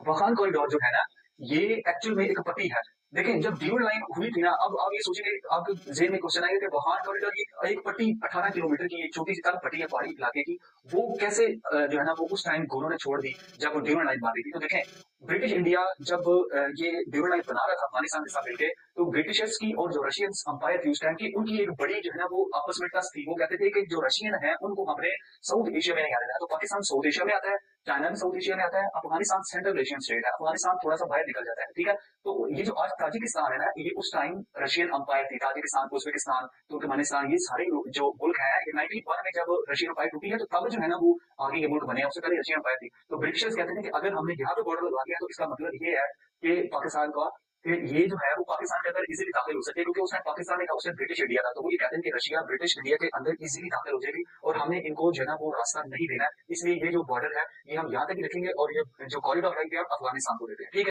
Wakhan corridor जो है ना, ये एक्चुअल में एक पट्टी है। देखें, जब ड्यूल लाइन हुई थी ना, अब आप ये सोचेंगे, आपके ज़हन में क्वेश्चन आएगा कि वाखान कॉरिडोर की एक पट्टी 18 किलोमीटर की एक छोटी सी तल पट्टी है पहाड़ी इलाके की, वो कैसे जो है ना वो उस टाइम गोरों ने छोड़ दी जब वो ड्यूल लाइन बन रही थी। तो देखें, ब्रिटिश इंडिया जब ये ड्यूल लाइन बना रहा था अफगानिस्तान के साथ मिलके, तो ब्रिटिशर्स की और जो रशियन अंपायर थी उस टाइम की, उनकी एक बड़ी जो है ना वो आपस में टस थी। वो कहते थे कि जो रशियन है उनको हमने साउथ एशिया में नहीं आने देना। तो पाकिस्तान साउथ एशिया में आता है, चाइना भी साउथ एशिया में आता है, अफगानिस्तान सेंट्रल एशियन स्टेट है, अफगानिस्तान थोड़ा सा बाहर निकल जाता है, ठीक है। तो ये जो आज ताजिकिस्तान है ना, ये उस टाइम रशियन अंपायर थी। ताजिकिस्तान, उज्बेकिस्तान, तुर्कमेनिस्तान, ये सारे जो मुल्क हैं, ये 91 में जब रशियन अंपायर टूटी है, तो तब जो है ना वो आगे के मुल्क बने। उससे पहले रशियन अंपायर थी। तो ब्रिटिशर्स कहते थे कि अगर हमने यहाँ पे बॉर्डर लगा दिया तो इसका मतलब ये है कि पाकिस्तान का, कि ये जो है वो पाकिस्तान के अंदर इजीली दाखिल हो सकते हैं, क्योंकि उसने पाकिस्तान ने कहा उसने ब्रिटिश इंडिया था। तो वो ये कहते हैं कि रशिया ब्रिटिश इंडिया के अंदर इजीली दाखिल हो जाएगी और हमने इनको जो है ना वो रास्ता नहीं देना है। इसलिए ये जो बॉर्डर है ये हम यहाँ तक ही रखेंगे और ये जो कॉरिडोर है ये हम अफगानिस्तान को देते हैं, ठीक है।